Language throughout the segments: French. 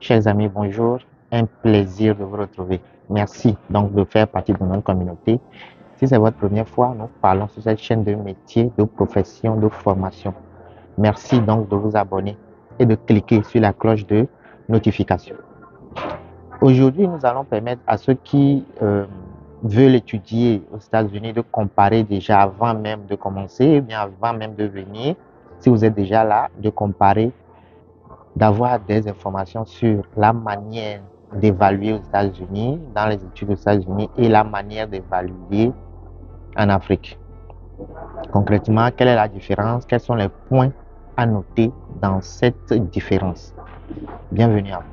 Chers amis, bonjour. Un plaisir de vous retrouver. Merci donc de faire partie de notre communauté. Si c'est votre première fois, nous parlons sur cette chaîne de métiers, de profession, de formation. Merci donc de vous abonner et de cliquer sur la cloche de notification. Aujourd'hui, nous allons permettre à ceux qui veulent étudier aux États-Unis de comparer déjà avant même de commencer, ou bien avant même de venir. Si vous êtes déjà là, de comparer, d'avoir des informations sur la manière d'évaluer aux États-Unis, dans les études aux États-Unis, et la manière d'évaluer en Afrique. Concrètement, quelle est la différence? Quels sont les points à noter dans cette différence? Bienvenue à vous.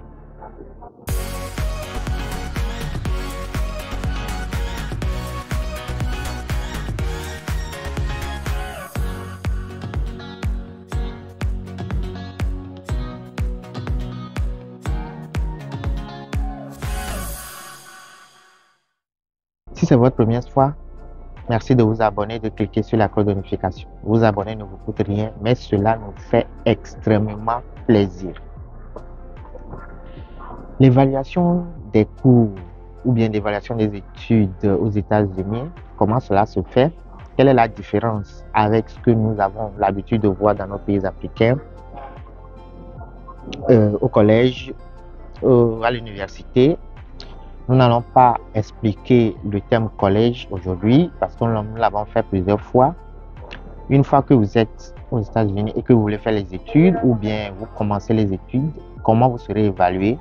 Si c'est votre première fois, merci de vous abonner, de cliquer sur la cloche de notification. Vous abonner ne vous coûte rien, mais cela nous fait extrêmement plaisir. L'évaluation des cours ou bien l'évaluation des études aux États-Unis, comment cela se fait? Quelle est la différence avec ce que nous avons l'habitude de voir dans nos pays africains, au collège, à l'université? Nous n'allons pas expliquer le terme collège aujourd'hui parce que nous l'avons fait plusieurs fois. Une fois que vous êtes aux États-Unis et que vous voulez faire les études ou bien vous commencez les études, comment vous serez évalué?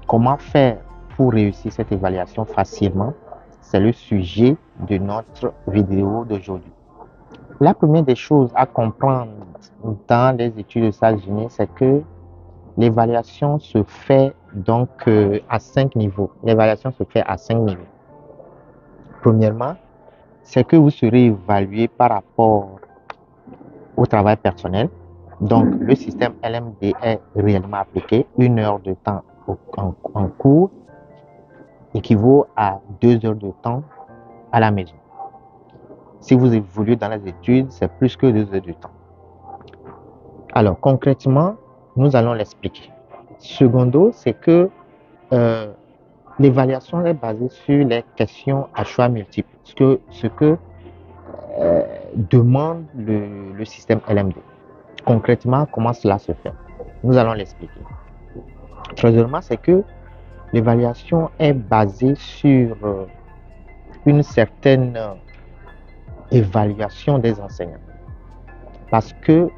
Comment faire pour réussir cette évaluation facilement? C'est le sujet de notre vidéo d'aujourd'hui. La première des choses à comprendre dans les études aux États-Unis, c'est que l'évaluation se fait donc à 5 niveaux. L'évaluation se fait à 5 niveaux. Premièrement, c'est que vous serez évalué par rapport au travail personnel. Donc, le système LMD est réellement appliqué. 1 heure de temps en cours équivaut à 2 heures de temps à la maison. Si vous évoluez dans les études, c'est plus que 2 heures de temps. Alors, concrètement, nous allons l'expliquer. Secondo, c'est que l'évaluation est basée sur les questions à choix multiples, ce que demande le système LMD. Concrètement, comment cela se fait? Nous allons l'expliquer. Troisièmement, c'est que l'évaluation est basée sur une certaine évaluation des enseignants. Parce que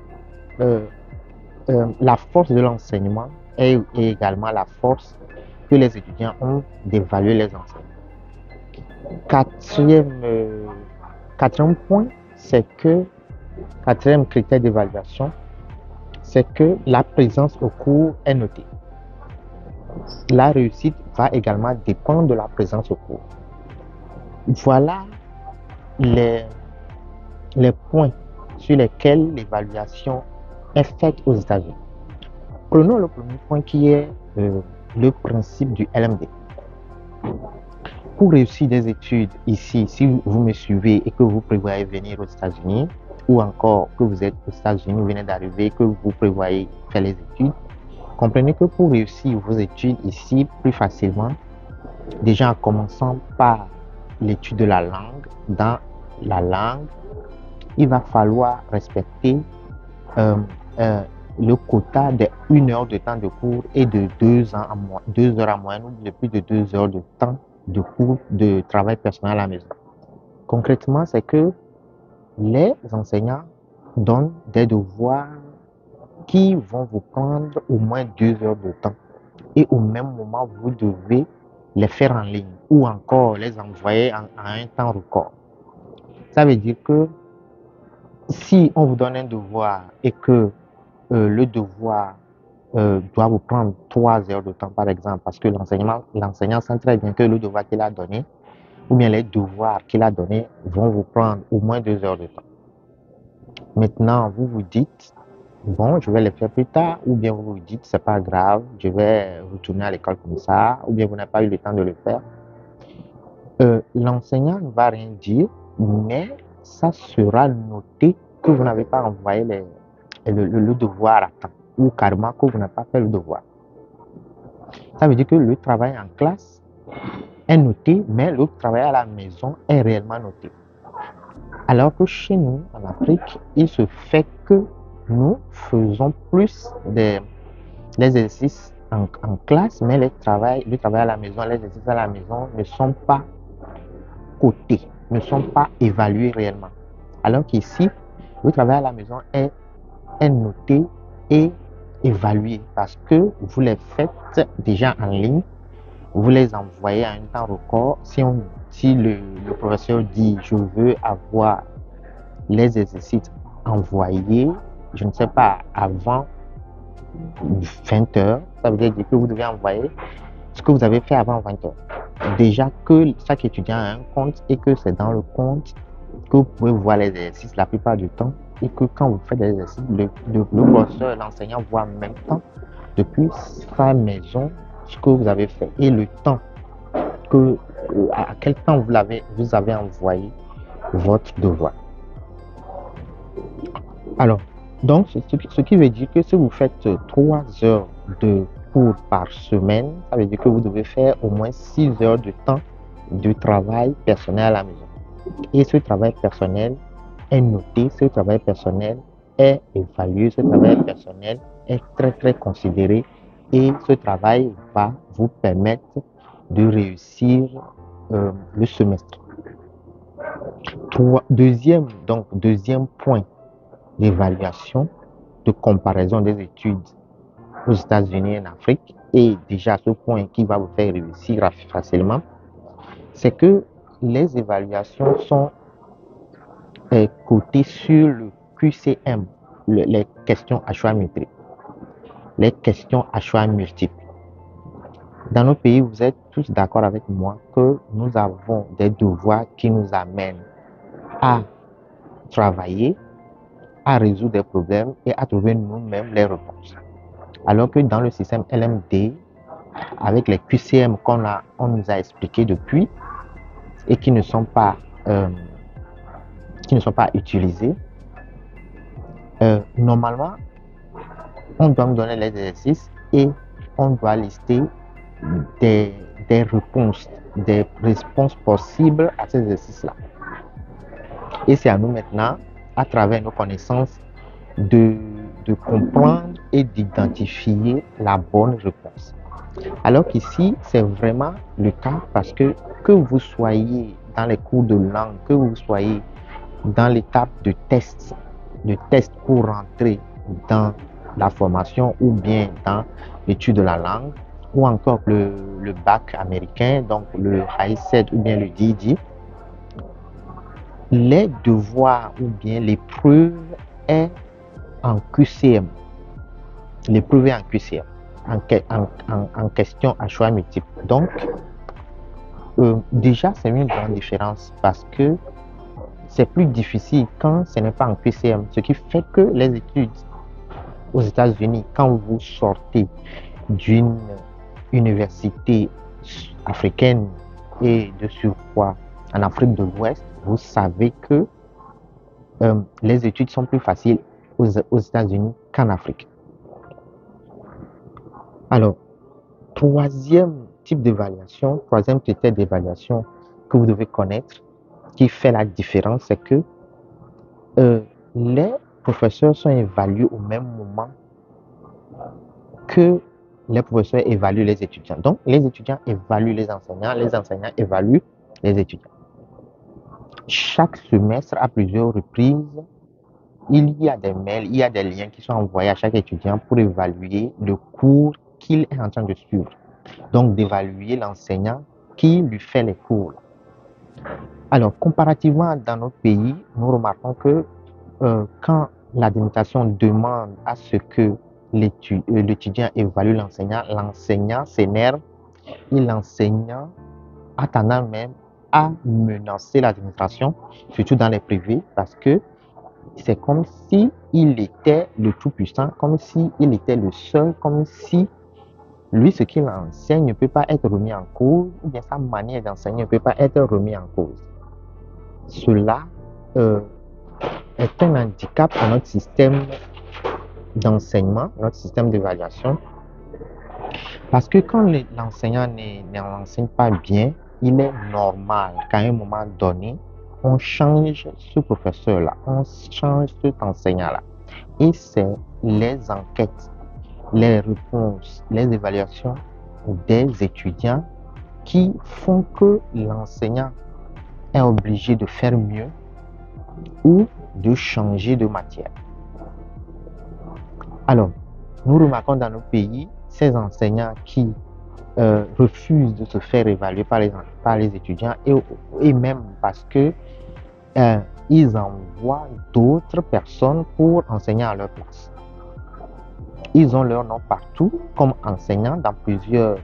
la force de l'enseignement est également la force que les étudiants ont d'évaluer les enseignants. Quatrième point, c'est que, quatrième critère d'évaluation, c'est que la présence au cours est notée. La réussite va également dépendre de la présence au cours. Voilà les points sur lesquels l'évaluation est faite aux États-Unis. Prenons le premier point qui est le principe du LMD. Pour réussir des études ici, si vous me suivez et que vous prévoyez venir aux États-Unis, ou encore que vous êtes aux États-Unis, vous venez d'arriver, que vous prévoyez faire les études, comprenez que pour réussir vos études ici plus facilement, déjà en commençant par l'étude de la langue, dans la langue, il va falloir respecter le quota de 1 heure de temps de cours et de 2 heures en moyenne, ou de plus de 2 heures de temps de cours de travail personnel à la maison. Concrètement, c'est que les enseignants donnent des devoirs qui vont vous prendre au moins 2 heures de temps. Et au même moment, vous devez les faire en ligne ou encore les envoyer à un temps record. Ça veut dire que si on vous donne un devoir et que le devoir doit vous prendre 3 heures de temps, par exemple, parce que l'enseignant sent très bien que le devoir qu'il a donné, ou bien les devoirs qu'il a donnés vont vous prendre au moins 2 heures de temps. Maintenant, vous vous dites, bon, je vais les faire plus tard, ou bien vous vous dites, c'est pas grave, je vais retourner à l'école comme ça, ou bien vous n'avez pas eu le temps de le faire. L'enseignant ne va rien dire, mais ça sera noté que vous n'avez pas envoyé le devoir à temps, ou carrément que vous n'avez pas fait le devoir. Ça veut dire que le travail en classe est noté, mais le travail à la maison est réellement noté. Alors que chez nous, en Afrique, il se fait que nous faisons plus des exercices en classe, mais le travail à la maison, les exercices à la maison ne sont pas cotés, ne sont pas évalués réellement. Alors qu'ici, le travail à la maison est noté et évalué parce que vous les faites déjà en ligne, vous les envoyez à un temps record. Si le professeur dit je veux avoir les exercices envoyés, je ne sais pas, avant 20 heures, ça veut dire que vous devez envoyer ce que vous avez fait avant 20 heures. Déjà que chaque étudiant a un compte et que c'est dans le compte que vous pouvez voir les exercices la plupart du temps et que quand vous faites des exercices, le professeur, l'enseignant voit en même temps depuis sa maison ce que vous avez fait et le temps à quel temps vous avez envoyé votre devoir. Alors, donc, ce qui veut dire que si vous faites 3 heures de cours par semaine, ça veut dire que vous devez faire au moins 6 heures de temps de travail personnel à la maison. Et ce travail personnel est noté, ce travail personnel est évalué, ce travail personnel est très très considéré et ce travail va vous permettre de réussir le semestre. Deuxième point d'évaluation, de comparaison des études aux États-Unis et en Afrique, et déjà ce point qui va vous faire réussir facilement, c'est que les évaluations sont cotées sur le QCM, les questions à choix multiples. Les questions à choix multiples. Dans nos pays, vous êtes tous d'accord avec moi que nous avons des devoirs qui nous amènent à travailler, à résoudre des problèmes et à trouver nous-mêmes les réponses. Alors que dans le système LMD, avec les QCM on nous a expliqué depuis et qui ne sont pas utilisés, normalement, on doit nous donner les exercices et on doit lister des réponses possibles à ces exercices-là. Et c'est à nous maintenant, à travers nos connaissances, de comprendre et d'identifier la bonne réponse. Alors qu'ici, c'est vraiment le cas parce que vous soyez dans les cours de langue, que vous soyez dans l'étape de test pour rentrer dans la formation ou bien dans l'étude de la langue, ou encore le bac américain, donc le HiSET ou bien le DD, les devoirs ou bien l'épreuve est en QCM. L'épreuve est en QCM, en question à choix multiple. Donc, déjà, c'est une grande différence parce que c'est plus difficile quand ce n'est pas en QCM, ce qui fait que les études aux États-Unis, quand vous sortez d'une université africaine et de surcroît en Afrique de l'Ouest, vous savez que les études sont plus faciles aux États-Unis qu'en Afrique. Alors, troisième critère d'évaluation que vous devez connaître, qui fait la différence, c'est que les professeurs sont évalués au même moment que les professeurs évaluent les étudiants. Donc, les étudiants évaluent les enseignants évaluent les étudiants. Chaque semestre, à plusieurs reprises, il y a des mails, il y a des liens qui sont envoyés à chaque étudiant pour évaluer le cours qu'il est en train de suivre. Donc, d'évaluer l'enseignant qui lui fait les cours. Alors, comparativement dans notre pays, nous remarquons que quand l'administration demande à ce que l'étudiant évalue l'enseignant s'énerve et l'enseignant a tendance même à menacer l'administration, surtout dans les privés, parce que c'est comme si il était le tout-puissant, comme si il était le seul, comme si lui, ce qu'il enseigne ne peut pas être remis en cause, ou bien sa manière d'enseigner ne peut pas être remis en cause. Cela est un handicap à notre système d'enseignement, notre système d'évaluation, Parce que quand l'enseignant n'enseigne pas bien, il est normal qu'à un moment donné, on change ce professeur-là, on change cet enseignant-là. Et c'est les enquêtes, les réponses, les évaluations des étudiants qui font que l'enseignant est obligé de faire mieux ou de changer de matière. Alors, nous remarquons dans nos pays ces enseignants qui refusent de se faire évaluer par les étudiants et même parce que ils envoient d'autres personnes pour enseigner à leur place. Ils ont leur nom partout comme enseignants dans plusieurs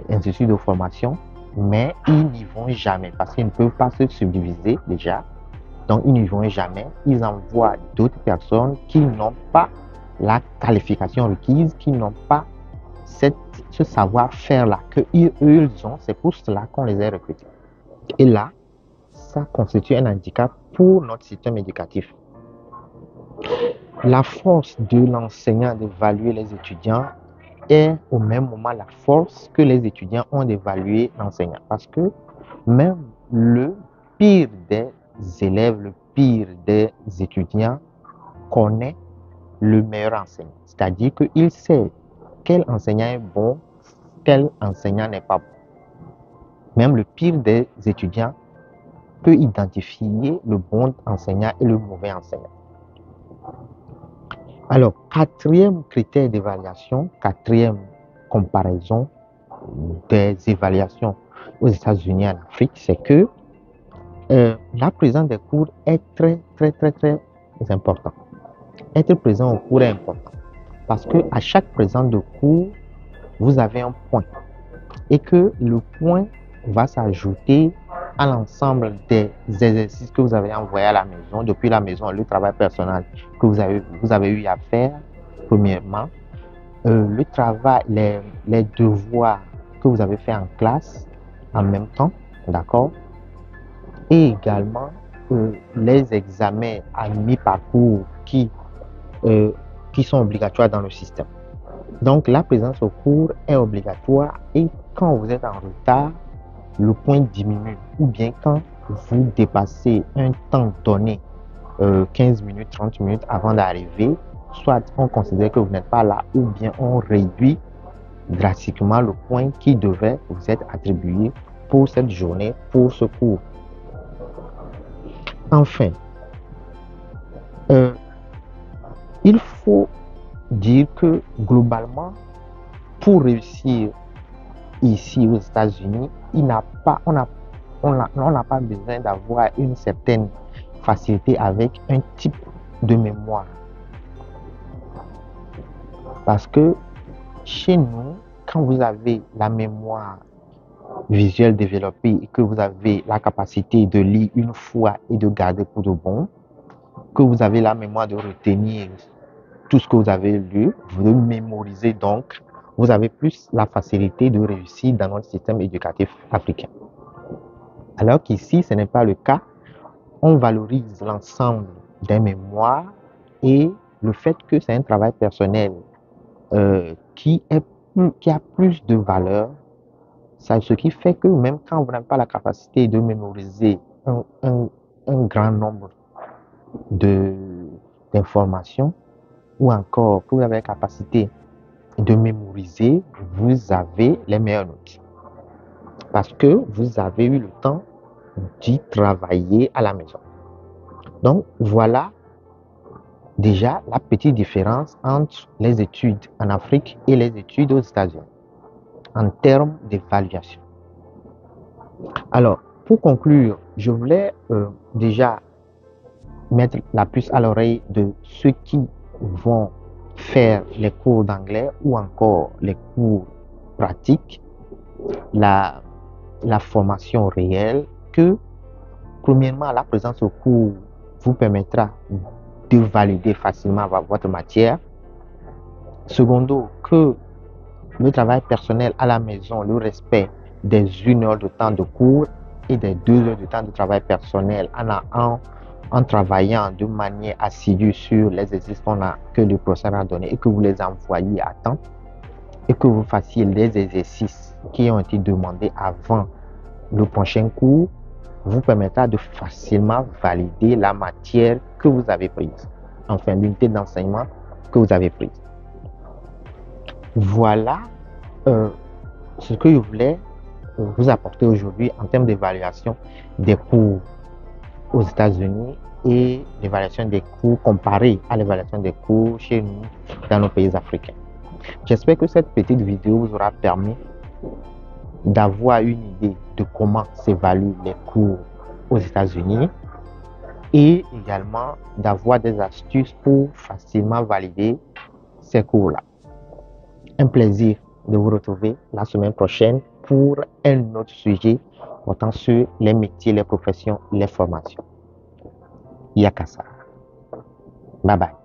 instituts de formation, mais ils n'y vont jamais parce qu'ils ne peuvent pas se subdiviser déjà. Donc, ils n'y vont jamais. Ils envoient d'autres personnes qui n'ont pas la qualification requise, qui n'ont pas ce savoir-faire-là que eux, ils ont. C'est pour cela qu'on les a recrutés. Et là, ça constitue un handicap pour notre système éducatif. La force de l'enseignant d'évaluer les étudiants est au même moment la force que les étudiants ont d'évaluer l'enseignant. Parce que même le pire des élèves, le pire des étudiants connaît le meilleur enseignant. C'est-à-dire qu'il sait quel enseignant est bon, quel enseignant n'est pas bon. Même le pire des étudiants peut identifier le bon enseignant et le mauvais enseignant. Alors, quatrième critère d'évaluation, quatrième comparaison des évaluations aux États-Unis et en Afrique, c'est que la présence des cours est très important. Être présent au cours est important parce que à chaque présence de cours, vous avez un point et que le point va s'ajouter à l'ensemble des exercices que vous avez envoyés à la maison, depuis la maison, le travail personnel que vous avez eu à faire, premièrement, le travail, les devoirs que vous avez fait en classe en même temps, d'accord, et également les examens à mi-parcours qui sont obligatoires dans le système. Donc, la présence au cours est obligatoire et quand vous êtes en retard, le point diminue. Ou bien quand vous dépassez un temps donné, 15 minutes, 30 minutes avant d'arriver, soit on considère que vous n'êtes pas là ou bien on réduit drastiquement le point qui devait vous être attribué pour cette journée, pour ce cours. Enfin, il faut dire que globalement, pour réussir ici aux États-Unis, on n'a pas besoin d'avoir une certaine facilité avec un type de mémoire. Parce que chez nous, quand vous avez la mémoire visuelle développée et que vous avez la capacité de lire une fois et de garder pour de bon, que vous avez la mémoire de retenir tout ce que vous avez lu, vous le mémorisez donc, vous avez plus la facilité de réussir dans notre système éducatif africain. Alors qu'ici, ce n'est pas le cas. On valorise l'ensemble des mémoires et le fait que c'est un travail personnel qui a plus de valeur, ce qui fait que même quand vous n'avez pas la capacité de mémoriser un grand nombre d'informations, ou encore que vous avez la capacité de mémoriser, vous avez les meilleures notes. Parce que vous avez eu le temps d'y travailler à la maison. Donc, voilà déjà la petite différence entre les études en Afrique et les études aux États-Unis en termes d'évaluation. Alors, pour conclure, je voulais déjà mettre la puce à l'oreille de ceux qui vont faire les cours d'anglais ou encore les cours pratiques, la formation réelle, que premièrement, la présence au cours vous permettra de valider facilement votre matière. Secondo, que le travail personnel à la maison, le respect des 1 heure de temps de cours et des 2 heures de temps de travail personnel en travaillant de manière assidue sur les exercices que le professeur a donné et que vous les envoyez à temps, et que vous fassiez les exercices qui ont été demandés avant le prochain cours vous permettra de facilement valider la matière que vous avez prise, enfin l'unité d'enseignement que vous avez prise. Voilà ce que je voulais vous apporter aujourd'hui en termes d'évaluation des cours aux États-Unis et l'évaluation des cours comparée à l'évaluation des cours chez nous dans nos pays africains. J'espère que cette petite vidéo vous aura permis d'avoir une idée de comment s'évaluent les cours aux États-Unis et également d'avoir des astuces pour facilement valider ces cours-là. Un plaisir de vous retrouver la semaine prochaine pour un autre sujet portant sur les métiers, les professions, les formations. Yakasa. Bye bye.